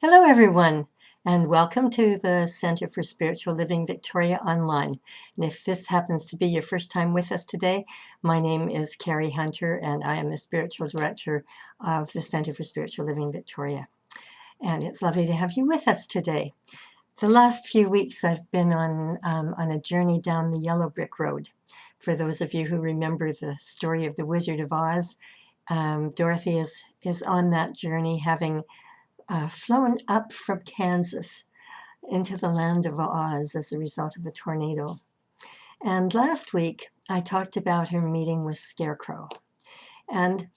Hello, everyone, and welcome to the Center for Spiritual Living Victoria Online. And if this happens to be your first time with us today, my name is Carrie Hunter, and I am the Spiritual Director of the Center for Spiritual Living Victoria. And it's lovely to have you with us today. The last few weeks I've been on a journey down the yellow brick road. For those of you who remember the story of the Wizard of Oz, Dorothy is on that journey, having flown up from Kansas into the land of Oz as a result of a tornado. And last week, I talked about her meeting with Scarecrow. And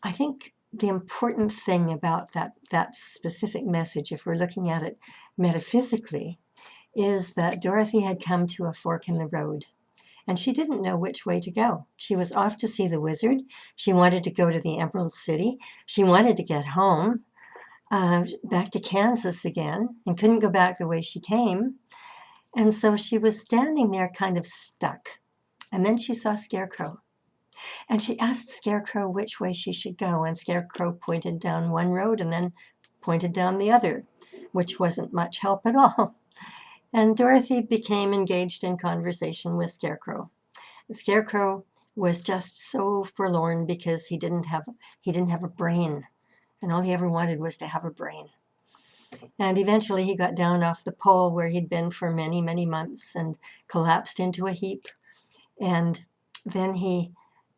I think the important thing about that specific message, if we're looking at it metaphysically, is that Dorothy had come to a fork in the road. And she didn't know which way to go. She was off to see the wizard. She wanted to go to the Emerald City. She wanted to get home. Back to Kansas again, and couldn't go back the way she came. And so she was standing there kind of stuck. And then she saw Scarecrow. And she asked Scarecrow which way she should go. And Scarecrow pointed down one road and then pointed down the other, which wasn't much help at all. And Dorothy became engaged in conversation with Scarecrow. Scarecrow was just so forlorn because he didn't have a brain. And all he ever wanted was to have a brain. And eventually he got down off the pole where he'd been for many, many months and collapsed into a heap. And then he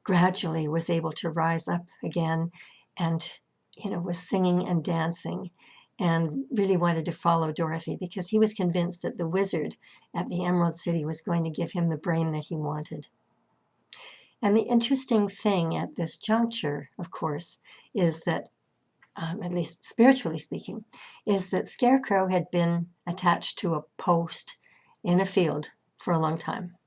gradually was able to rise up again and, was singing and dancing and really wanted to follow Dorothy because he was convinced that the wizard at the Emerald City was going to give him the brain that he wanted. And the interesting thing at this juncture, of course, is that at least spiritually speaking, is that Scarecrow had been attached to a post in a field for a long time.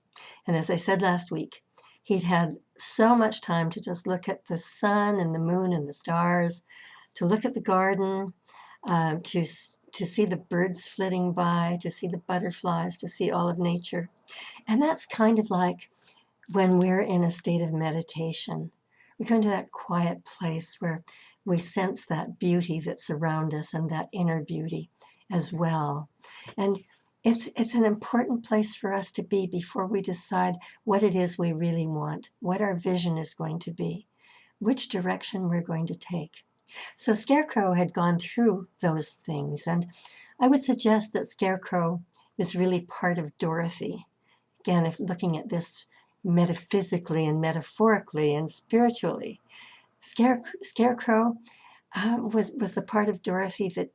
And as I said last week, he'd had so much time to just look at the sun and the moon and the stars, to look at the garden, to see the birds flitting by, to see the butterflies, to see all of nature. And that's kind of like when we're in a state of meditation. We go into that quiet place where we sense that beauty that's around us and that inner beauty as well. And it's an important place for us to be before we decide what it is we really want, what our vision is going to be, which direction we're going to take. So Scarecrow had gone through those things, and I would suggest that Scarecrow is really part of Dorothy. Again, if looking at this metaphysically and metaphorically and spiritually, Scarecrow was the part of Dorothy that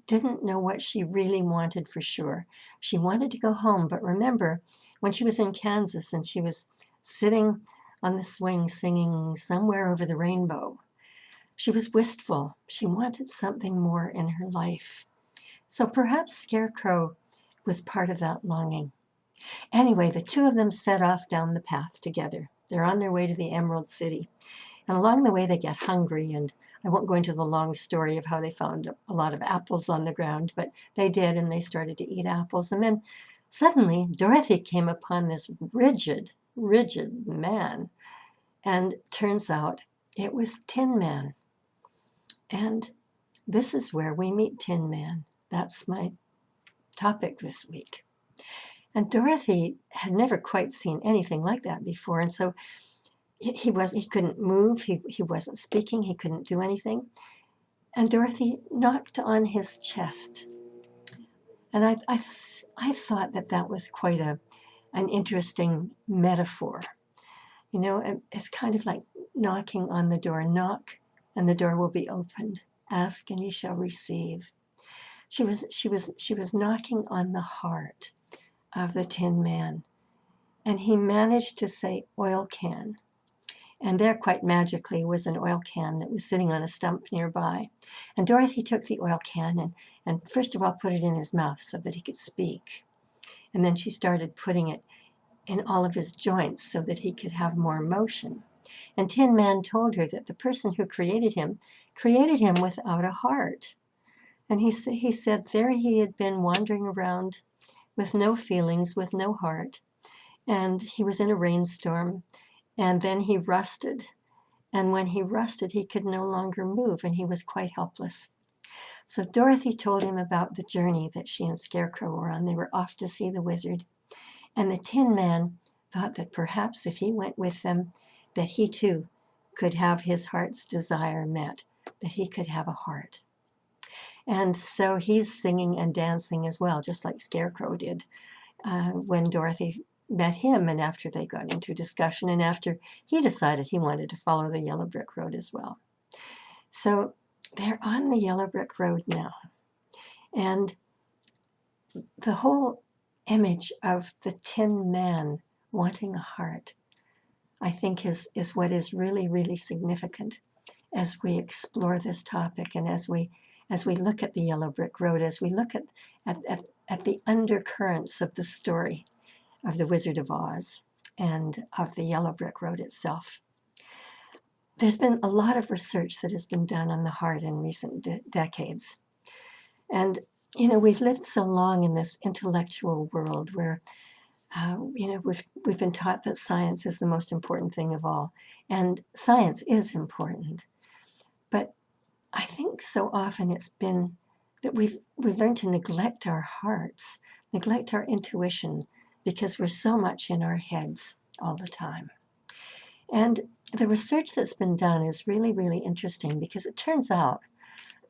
didn't know what she really wanted for sure. She wanted to go home, but remember, when she was in Kansas and she was sitting on the swing singing Somewhere Over the Rainbow, she was wistful. She wanted something more in her life. So perhaps Scarecrow was part of that longing. Anyway, the two of them set off down the path together. They're on their way to the Emerald City. And along the way, they get hungry. And I won't go into the long story of how they found a lot of apples on the ground, but they did, and they started to eat apples. And then suddenly, Dorothy came upon this rigid man. And turns out it was Tin Man. And this is where we meet Tin Man. That's my topic this week. And Dorothy had never quite seen anything like that before. And so he couldn't move. He wasn't speaking. He couldn't do anything. And Dorothy knocked on his chest. And I thought that was quite an interesting metaphor. It's kind of like knocking on the door. Knock, and the door will be opened. Ask, and you shall receive. She was knocking on the heart of the Tin Man. And he managed to say oil can. And there, quite magically, was an oil can that was sitting on a stump nearby. And Dorothy took the oil can and first of all put it in his mouth so that he could speak. And then she started putting it in all of his joints so that he could have more motion. And Tin Man told her that the person who created him without a heart. And he said there he had been wandering around with no feelings, with no heart. And he was in a rainstorm. And then he rusted. And when he rusted, he could no longer move, and he was quite helpless. So Dorothy told him about the journey that she and Scarecrow were on. They were off to see the wizard. And the Tin Man thought that perhaps if he went with them, that he too could have his heart's desire met, that he could have a heart. And so he's singing and dancing as well, just like Scarecrow did when Dorothy met him, and after they got into discussion, and after he decided he wanted to follow the yellow brick road as well. So they're on the yellow brick road now. And the whole image of the Tin Man wanting a heart, I think is what is really, really significant as we explore this topic, and as we look at the yellow brick road, as we look at the undercurrents of the story of the Wizard of Oz and of the yellow brick road itself. There's been a lot of research that has been done on the heart in recent decades. And, we've lived so long in this intellectual world where, we've been taught that science is the most important thing of all. And science is important. But I think so often it's been that we've learned to neglect our hearts, neglect our intuition, because we're so much in our heads all the time. And the research that's been done is really, really interesting, because it turns out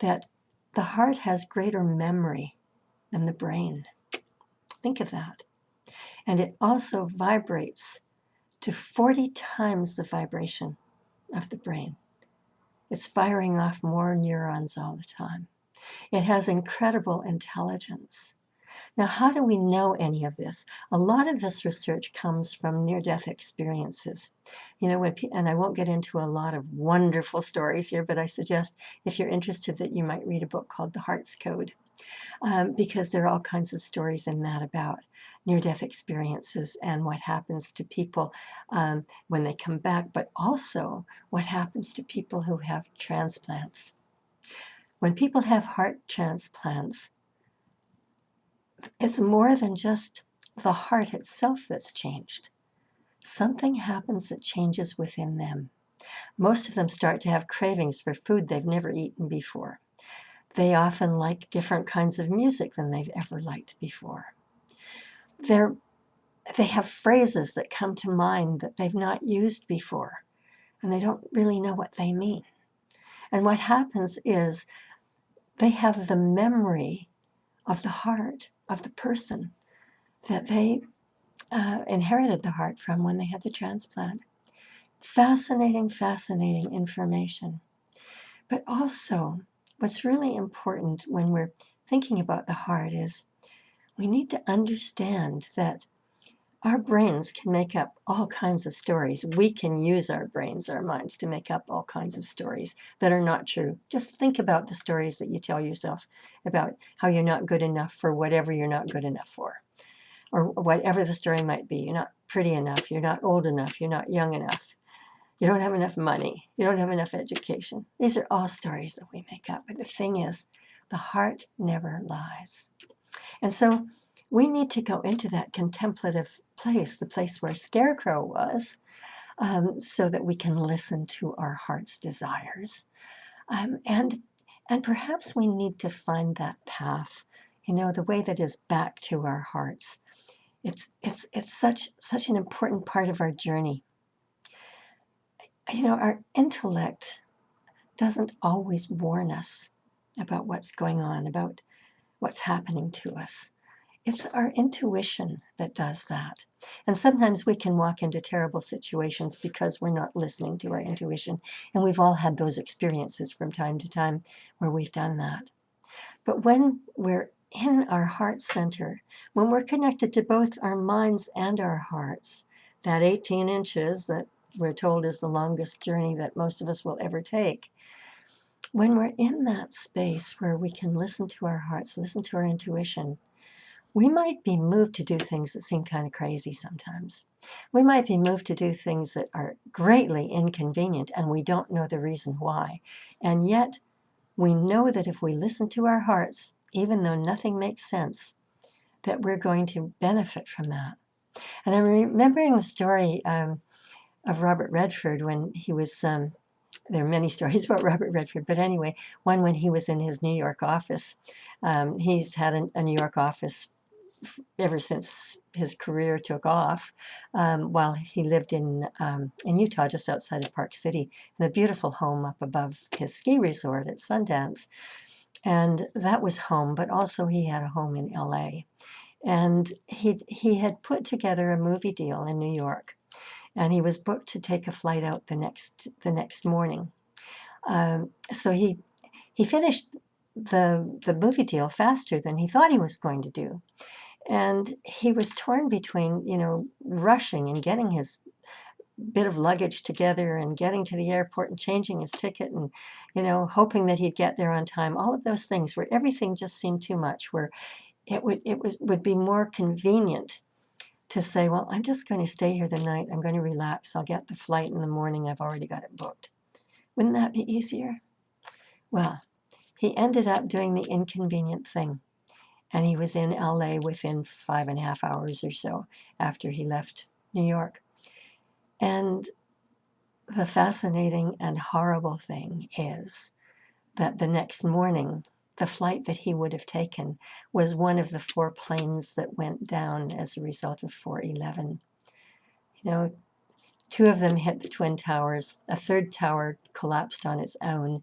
that the heart has greater memory than the brain. Think of that. And it also vibrates to 40 times the vibration of the brain. It's firing off more neurons all the time. It has incredible intelligence. Now, how do we know any of this? A lot of this research comes from near-death experiences. And I won't get into a lot of wonderful stories here, but I suggest, if you're interested, that you might read a book called The Heart's Code, because there are all kinds of stories in that about near-death experiences and what happens to people when they come back, but also what happens to people who have transplants. When people have heart transplants, it's more than just the heart itself that's changed. Something happens that changes within them. Most of them start to have cravings for food they've never eaten before. They often like different kinds of music than they've ever liked before. They have phrases that come to mind that they've not used before, and they don't really know what they mean. And what happens is they have the memory of the heart of the person that they inherited the heart from when they had the transplant. Fascinating, fascinating information. But also, what's really important when we're thinking about the heart is we need to understand that our brains can make up all kinds of stories. We can use our brains, our minds, to make up all kinds of stories that are not true. Just think about the stories that you tell yourself about how you're not good enough for whatever you're not good enough for, or whatever the story might be. You're not pretty enough, you're not old enough, you're not young enough, you don't have enough money, you don't have enough education. These are all stories that we make up. But the thing is, the heart never lies. And so we need to go into that contemplative place, the place where Scarecrow was, so that we can listen to our heart's desires. And perhaps we need to find that path, the way that is back to our hearts. It's such an important part of our journey. Our intellect doesn't always warn us about what's going on, about what's happening to us. It's our intuition that does that. And sometimes we can walk into terrible situations because we're not listening to our intuition. And we've all had those experiences from time to time where we've done that. But when we're in our heart center, when we're connected to both our minds and our hearts, that 18 inches that we're told is the longest journey that most of us will ever take, when we're in that space where we can listen to our hearts, listen to our intuition, we might be moved to do things that seem kind of crazy sometimes. We might be moved to do things that are greatly inconvenient, and we don't know the reason why. And yet, we know that if we listen to our hearts, even though nothing makes sense, that we're going to benefit from that. And I'm remembering the story of Robert Redford when he was there are many stories about Robert Redford, but anyway, one when he was in his New York office. He's had a New York office ever since his career took off, while he lived in Utah, just outside of Park City, in a beautiful home up above his ski resort at Sundance. And that was home, but also he had a home in LA. And he had put together a movie deal in New York, and he was booked to take a flight out the next morning. So he finished the movie deal faster than he thought he was going to do. And he was torn between, rushing and getting his bit of luggage together and getting to the airport and changing his ticket and, hoping that he'd get there on time. All of those things where everything just seemed too much, where would be more convenient to say, well, I'm just going to stay here the night. I'm going to relax. I'll get the flight in the morning. I've already got it booked. Wouldn't that be easier? Well, he ended up doing the inconvenient thing. And he was in LA within 5.5 hours or so after he left New York. And the fascinating and horrible thing is that the next morning, the flight that he would have taken was one of the 4 planes that went down as a result of 4/11. 2 of them hit the Twin Towers. A third tower collapsed on its own.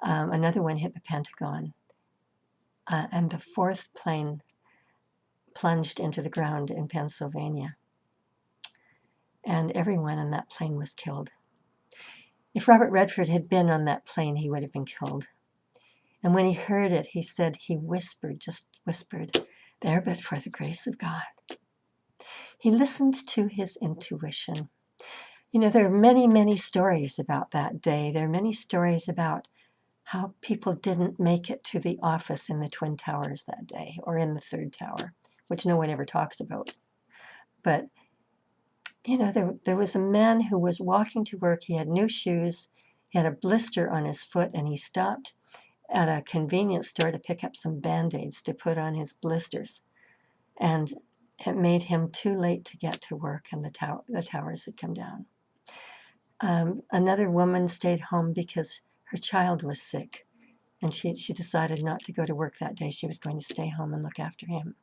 Another one hit the Pentagon. And the 4th plane plunged into the ground in Pennsylvania. And everyone on that plane was killed. If Robert Redford had been on that plane, he would have been killed. And when he heard it, he said he just whispered, "There but for the grace of God." He listened to his intuition. There are many, many stories about that day. There are many stories about how people didn't make it to the office in the Twin Towers that day, or in the 3rd tower, which no one ever talks about. But, there was a man who was walking to work. He had new shoes. He had a blister on his foot, and he stopped at a convenience store to pick up some Band-Aids to put on his blisters. And it made him too late to get to work, and the towers had come down. Another woman stayed home because her child was sick, and she decided not to go to work that day. She was going to stay home and look after him.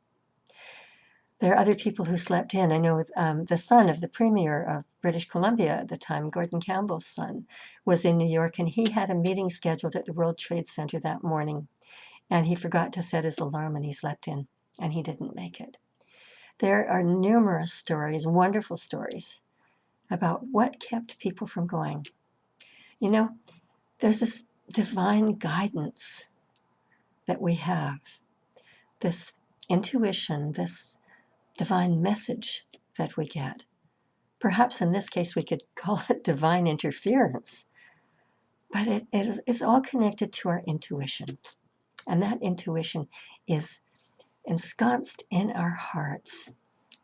There are other people who slept in. I know the son of the Premier of British Columbia at the time, Gordon Campbell's son, was in New York, and he had a meeting scheduled at the World Trade Center that morning, and he forgot to set his alarm, and he slept in, and he didn't make it. There are numerous stories, wonderful stories, about what kept people from going. There's this divine guidance that we have, this intuition, this divine message that we get. Perhaps in this case we could call it divine interference, but it's all connected to our intuition. And that intuition is ensconced in our hearts.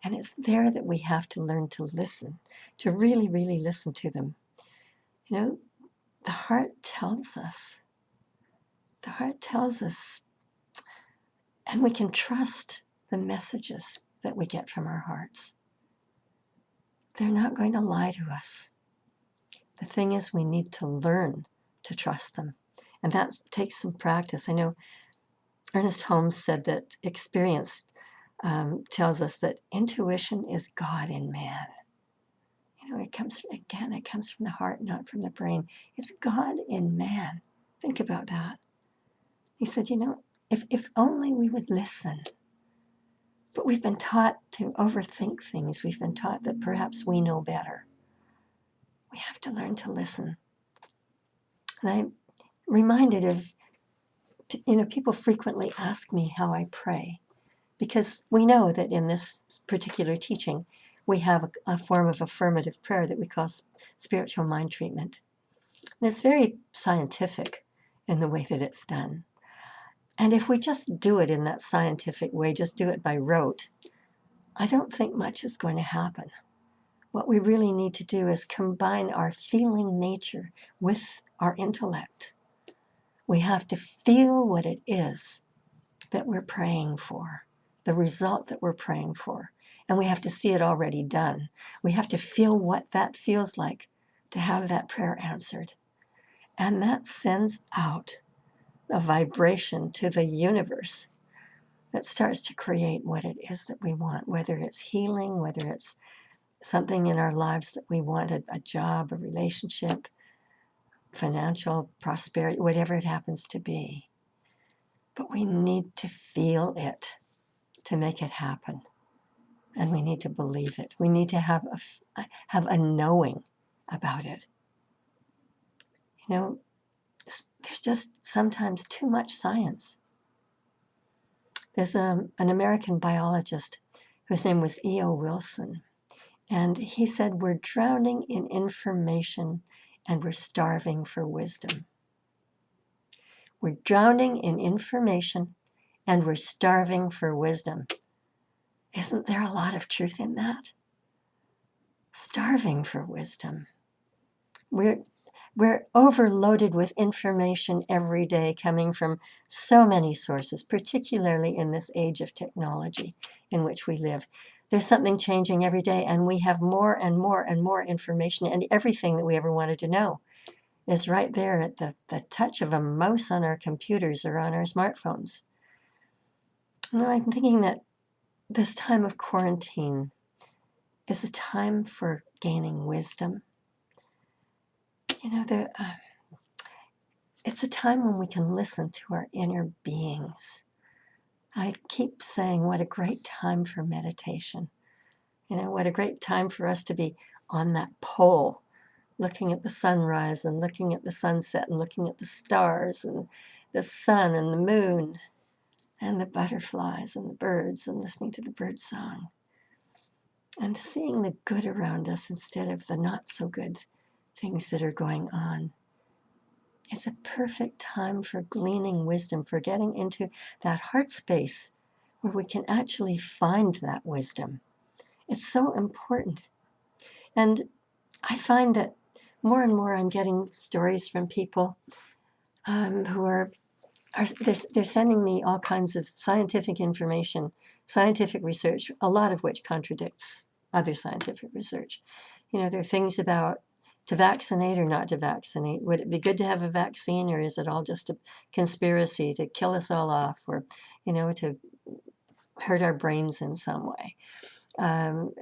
And it's there that we have to learn to listen, to really, really listen to them. The heart tells us. The heart tells us, and we can trust the messages that we get from our hearts. They're not going to lie to us. The thing is, we need to learn to trust them. And that takes some practice. I know Ernest Holmes said that experience tells us that intuition is God in man. It comes from the heart, not from the brain. It's God in man. Think about that. He said, if only we would listen. But we've been taught to overthink things. We've been taught that perhaps we know better. We have to learn to listen. And I'm reminded of, people frequently ask me how I pray, because we know that in this particular teaching, we have a form of affirmative prayer that we call spiritual mind treatment. And it's very scientific in the way that it's done. And if we just do it in that scientific way, just do it by rote, I don't think much is going to happen. What we really need to do is combine our feeling nature with our intellect. We have to feel what it is that we're praying for, the result that we're praying for. And we have to see it already done. We have to feel what that feels like to have that prayer answered. And that sends out a vibration to the universe that starts to create what it is that we want, whether it's healing, whether it's something in our lives that we want, a job, a relationship, financial prosperity, whatever it happens to be. But we need to feel it to make it happen. And we need to believe it. We need to have a knowing about it. You know, there's just sometimes too much science. There's an American biologist whose name was E.O. Wilson, and he said, we're drowning in information and we're starving for wisdom. We're drowning in information and we're starving for wisdom. Isn't there a lot of truth in that? Starving for wisdom. We're overloaded with information every day coming from so many sources, particularly in this age of technology in which we live. There's something changing every day, and we have more and more and more information, and everything that we ever wanted to know is right there at the touch of a mouse on our computers or on our smartphones. You know, I'm thinking that this time of quarantine is a time for gaining wisdom. You know, it's a time when we can listen to our inner beings. I keep saying what a great time for meditation. You know, what a great time for us to be on that pole, looking at the sunrise and looking at the sunset and looking at the stars and the sun and the moon and the butterflies and the birds and listening to the bird song and seeing the good around us instead of the not so good things that are going on. It's a perfect time for gleaning wisdom, for getting into that heart space where we can actually find that wisdom. It's so important. And I find that more and more I'm getting stories from people who are they're sending me all kinds of scientific information, scientific research, a lot of which contradicts other scientific research. You know, there are things about to vaccinate or not to vaccinate. Would it be good to have a vaccine, or is it all just a conspiracy to kill us all off, or, you know, to hurt our brains in some way? And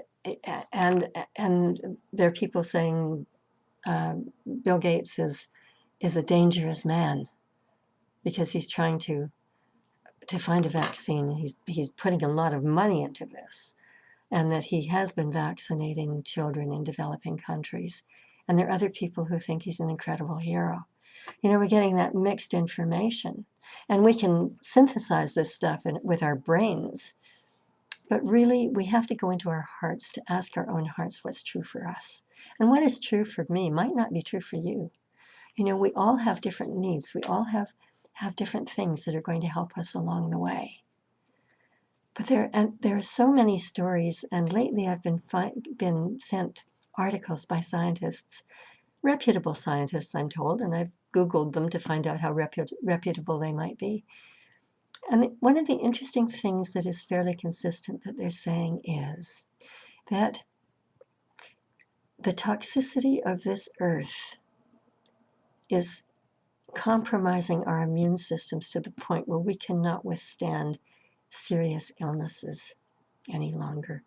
there are people saying Bill Gates is a dangerous man because he's trying to find a vaccine. He's putting a lot of money into this, and that he has been vaccinating children in developing countries. And there are other people who think he's an incredible hero. You know, we're getting that mixed information, and we can synthesize this stuff with our brains. But really, we have to go into our hearts to ask our own hearts what's true for us. And what is true for me might not be true for you. You know, we all have different needs. We all have different things that are going to help us along the way. But there are so many stories, and lately I've been sent articles by scientists, reputable scientists, I'm told, and I've Googled them to find out how reputable they might be. And one of the interesting things that is fairly consistent that they're saying is that the toxicity of this earth is compromising our immune systems to the point where we cannot withstand serious illnesses any longer.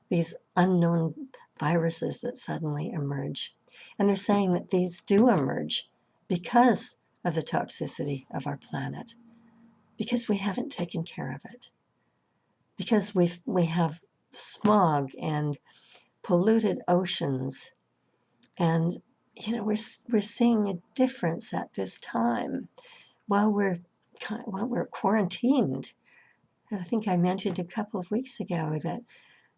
These unknown viruses that suddenly emerge. And they're saying that these do emerge because of the toxicity of our planet, because we haven't taken care of it, because we have smog and polluted oceans. And, you know, we're seeing a difference at this time while we're quarantined. I think I mentioned a couple of weeks ago that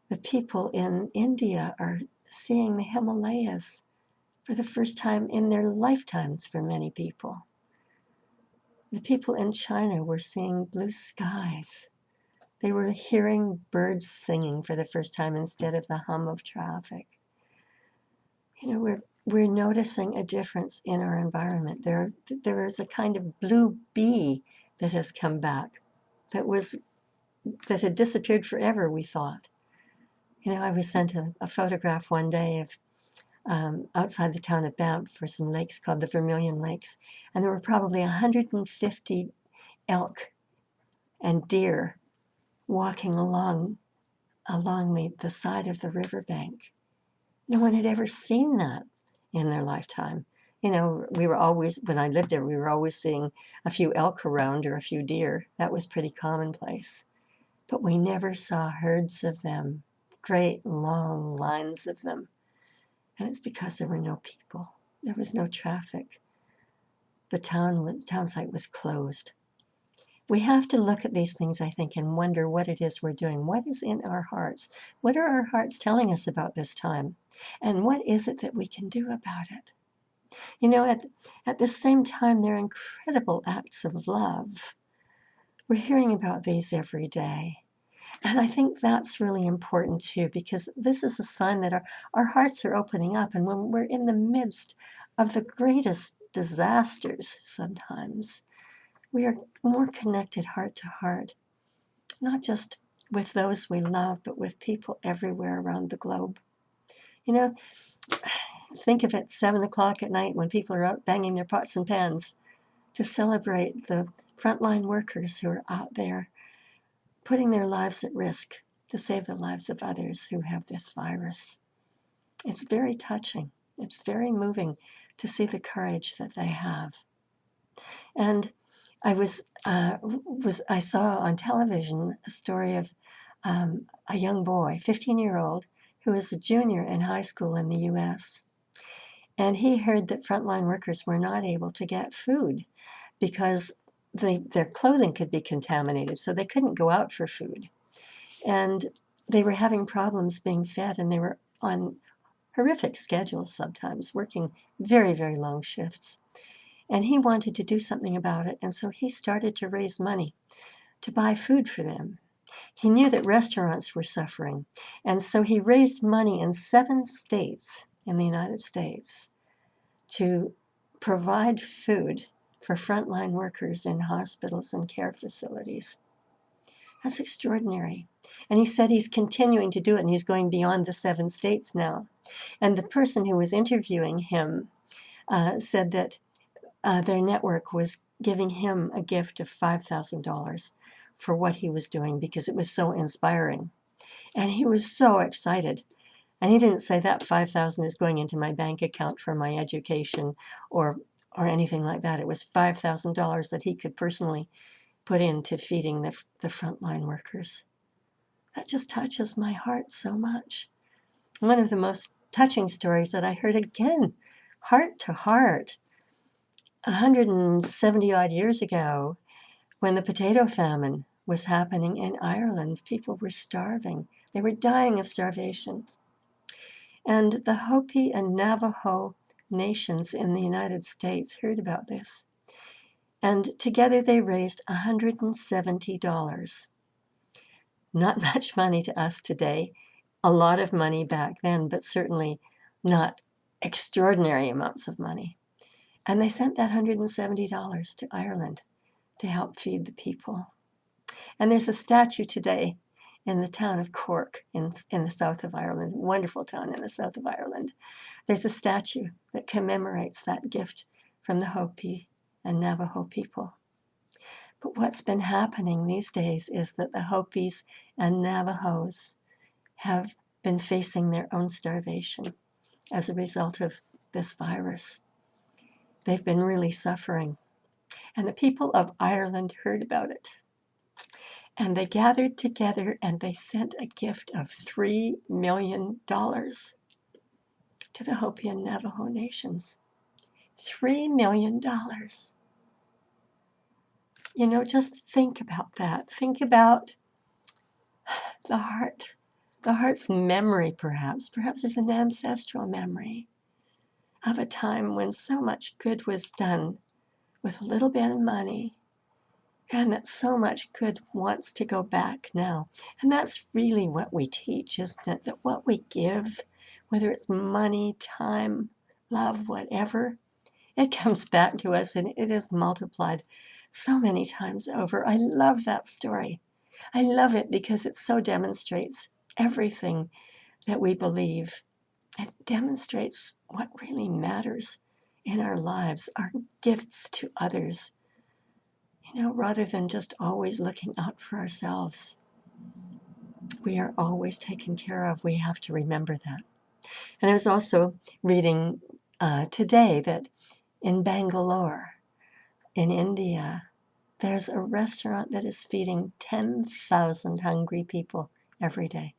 the people in India are seeing the Himalayas for the first time in their lifetimes for many people. The people in China were seeing blue skies. They were hearing birds singing for the first time instead of the hum of traffic. You know, we're noticing a difference in our environment. There is a kind of blue bee that has come back that had disappeared forever, we thought. You know, I was sent a photograph one day of outside the town of Banff for some lakes called the Vermilion Lakes. And there were probably 150 elk and deer walking along the side of the riverbank. No one had ever seen that in their lifetime. We were always, when I lived there, we were always seeing a few elk around or a few deer. That was pretty commonplace. But we never saw herds of them, great long lines of them. And it's because there were no people. There was no traffic. The town site was closed. We have to look at these things, I think, and wonder what it is we're doing. What is in our hearts? What are our hearts telling us about this time? And what is it that we can do about it? At the same time, they're incredible acts of love. We're hearing about these every day. And I think that's really important too, because this is a sign that our hearts are opening up. And when we're in the midst of the greatest disasters sometimes, we are more connected heart to heart, not just with those we love, but with people everywhere around the globe. Think of it 7 o'clock at night when people are out banging their pots and pans to celebrate the frontline workers who are out there putting their lives at risk to save the lives of others who have this virus. It's very touching. It's very moving to see the courage that they have. And I saw on television a story of a young boy, 15-year-old, who is a junior in high school in the U.S. And he heard that frontline workers were not able to get food because their clothing could be contaminated, so they couldn't go out for food. And they were having problems being fed, and they were on horrific schedules sometimes, working very, very long shifts. And he wanted to do something about it, and so he started to raise money to buy food for them. He knew that restaurants were suffering, and so he raised money in 7 states in the United States to provide food for frontline workers in hospitals and care facilities. That's extraordinary. And he said he's continuing to do it, and he's going beyond the 7 states now. And the person who was interviewing him said that their network was giving him a gift of $5,000 for what he was doing because it was so inspiring. And he was so excited. And he didn't say that $5,000 is going into my bank account for my education or anything like that. It was $5,000 that he could personally put into feeding the frontline workers. That just touches my heart so much. One of the most touching stories that I heard, again, heart to heart, 170 odd years ago, when the potato famine was happening in Ireland, people were starving. They were dying of starvation. And the Hopi and Navajo nations in the United States heard about this. And together they raised $170. Not much money to us today, a lot of money back then, but certainly not extraordinary amounts of money. And they sent that $170 to Ireland to help feed the people. And there's a statue today in the town of Cork in the south of Ireland, wonderful town in the south of Ireland. There's a statue that commemorates that gift from the Hopi and Navajo people. But what's been happening these days is that the Hopis and Navajos have been facing their own starvation as a result of this virus. They've been really suffering. And the people of Ireland heard about it. And they gathered together and they sent a gift of $3 million to the Hopi and Navajo nations. $3 million. Just think about that. Think about the heart's memory, perhaps. Perhaps there's an ancestral memory of a time when so much good was done with a little bit of money, and that so much good wants to go back now. And that's really what we teach, isn't it? That what we give, whether it's money, time, love, whatever, it comes back to us and it is multiplied so many times over. I love that story. I love it because it so demonstrates everything that we believe It demonstrates what really matters in our lives, our gifts to others, rather than just always looking out for ourselves. We are always taken care of. We have to remember that. And I was also reading today that in Bangalore, in India, there's a restaurant that is feeding 10,000 hungry people every day.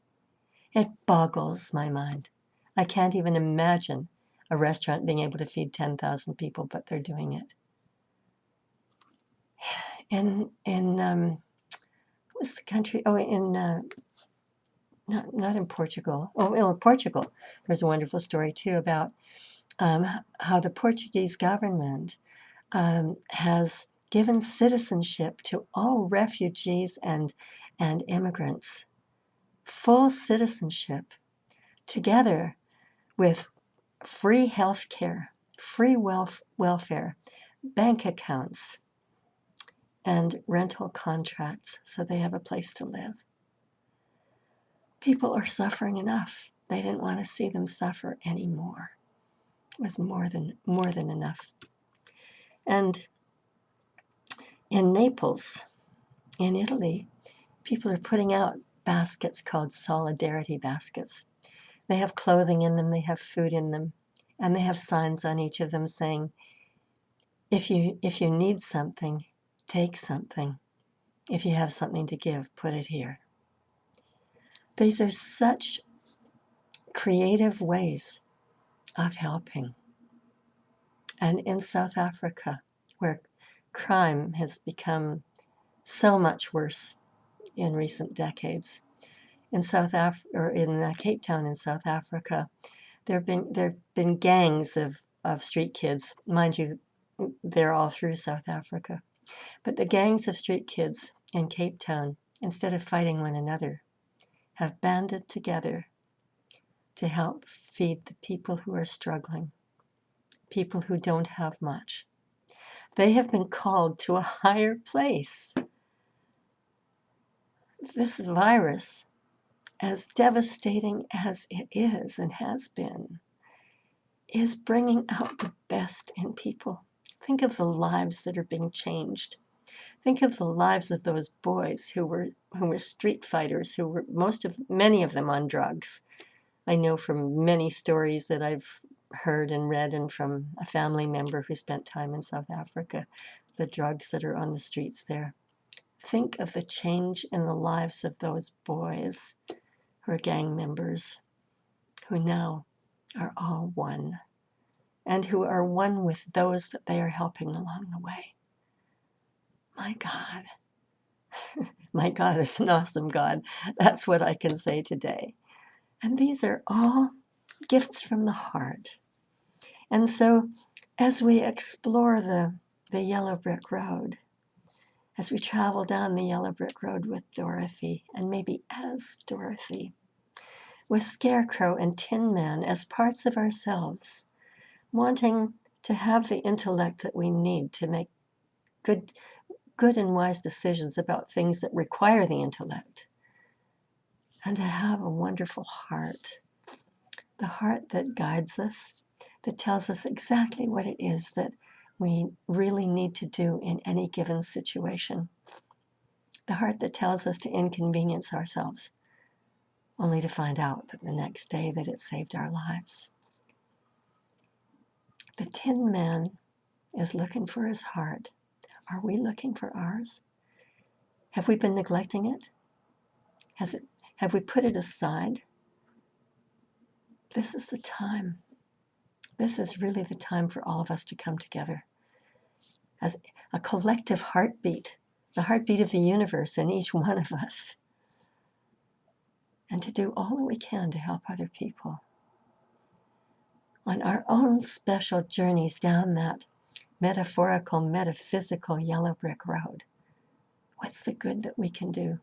It boggles my mind. I can't even imagine a restaurant being able to feed 10,000 people, but they're doing it. What was the country? Oh, not in Portugal. Oh, in Portugal. There's a wonderful story too about how the Portuguese government has given citizenship to all refugees and immigrants, full citizenship, together with free health care, free welfare, bank accounts, and rental contracts so they have a place to live. People are suffering enough. They didn't want to see them suffer anymore. It was more than enough. And in Naples, in Italy, people are putting out baskets called solidarity baskets. They have clothing in them, they have food in them, and they have signs on each of them saying, if you need something, take something. If you have something to give, put it here. These are such creative ways of helping. And in South Africa, where crime has become so much worse in recent decades, in Cape Town in South Africa, there have been gangs of street kids. Mind you, they're all through South Africa. But the gangs of street kids in Cape Town, instead of fighting one another, have banded together to help feed the people who are struggling, people who don't have much. They have been called to a higher place. This virus, as devastating as it is and has been, is bringing out the best in people. Think of the lives that are being changed. Think of the lives of those boys who were street fighters, who were many of them on drugs. I know from many stories that I've heard and read, and from a family member who spent time in South Africa, the drugs that are on the streets there. Think of the change in the lives of those boys who are gang members, who now are all one, and who are one with those that they are helping along the way. My God. My God is an awesome God. That's what I can say today. And these are all gifts from the heart. And so as we explore the yellow brick road, as we travel down the yellow brick road with Dorothy, and maybe as Dorothy, with Scarecrow and Tin Man as parts of ourselves, wanting to have the intellect that we need to make good and wise decisions about things that require the intellect, and to have a wonderful heart, the heart that guides us, that tells us exactly what it is that we really need to do in any given situation, the heart that tells us to inconvenience ourselves, only to find out that the next day that it saved our lives. The Tin Man is looking for his heart. Are we looking for ours? Have we been neglecting it? Have we put it aside? This is the time. This is really the time for all of us to come together as a collective heartbeat, the heartbeat of the universe in each one of us, and to do all that we can to help other people on our own special journeys down that metaphorical, metaphysical yellow brick road. What's the good that we can do?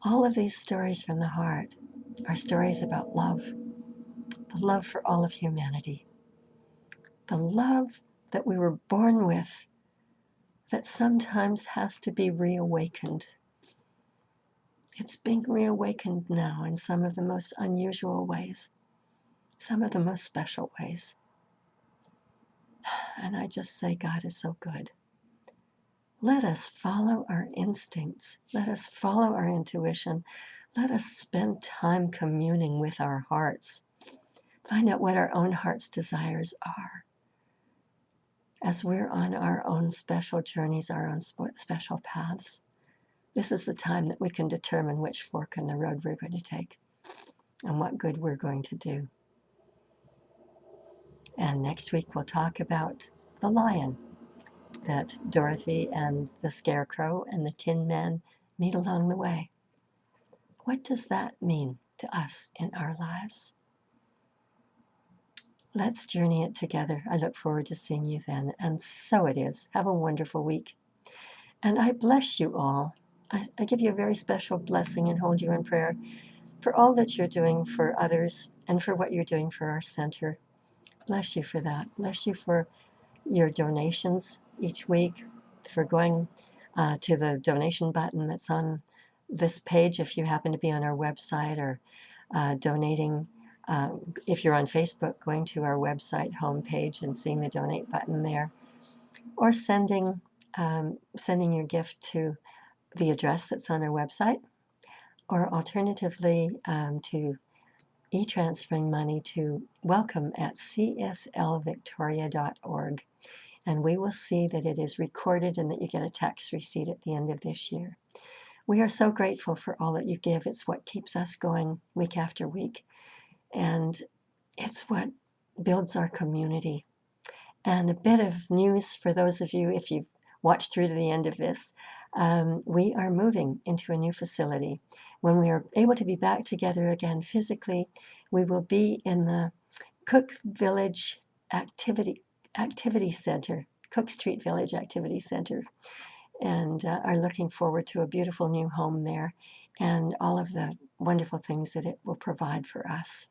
All of these stories from the heart are stories about love, the love for all of humanity, the love that we were born with that sometimes has to be reawakened. It's being reawakened now in some of the most unusual ways. some of the most special ways. And I just say, God is so good. Let us follow our instincts. Let us follow our intuition. Let us spend time communing with our hearts. Find out what our own heart's desires are as we're on our own special journeys, our own special paths. This is the time that we can determine which fork in the road we're going to take and what good we're going to do. And next week we'll talk about the lion that Dorothy and the Scarecrow and the Tin Man meet along the way. What does that mean to us in our lives? Let's journey it together. I look forward to seeing you then. And so it is. Have a wonderful week. And I bless you all. I give you a very special blessing and hold you in prayer for all that you're doing for others and for what you're doing for our center. Bless you for that. Bless you for your donations each week, for going to the donation button that's on this page if you happen to be on our website, or donating if you're on Facebook, going to our website homepage and seeing the donate button there, or sending your gift to the address that's on our website, or alternatively to e-transferring money to welcome@cslvictoria.org. And we will see that it is recorded and that you get a tax receipt at the end of this year. We are so grateful for all that you give. It's what keeps us going week after week. And it's what builds our community. And a bit of news for those of you, if you've watched through to the end of this, we are moving into a new facility. When we are able to be back together again physically, we will be in the Cook Village Activity Center, Cook Street Village Activity Center, and are looking forward to a beautiful new home there and all of the wonderful things that it will provide for us.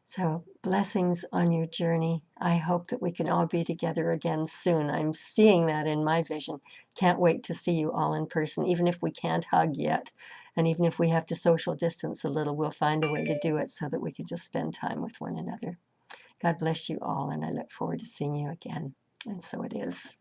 So blessings on your journey. I hope that we can all be together again soon. I'm seeing that in my vision. Can't wait to see you all in person, even if we can't hug yet. And even if we have to social distance a little, we'll find a way to do it so that we can just spend time with one another. God bless you all, and I look forward to seeing you again. And so it is.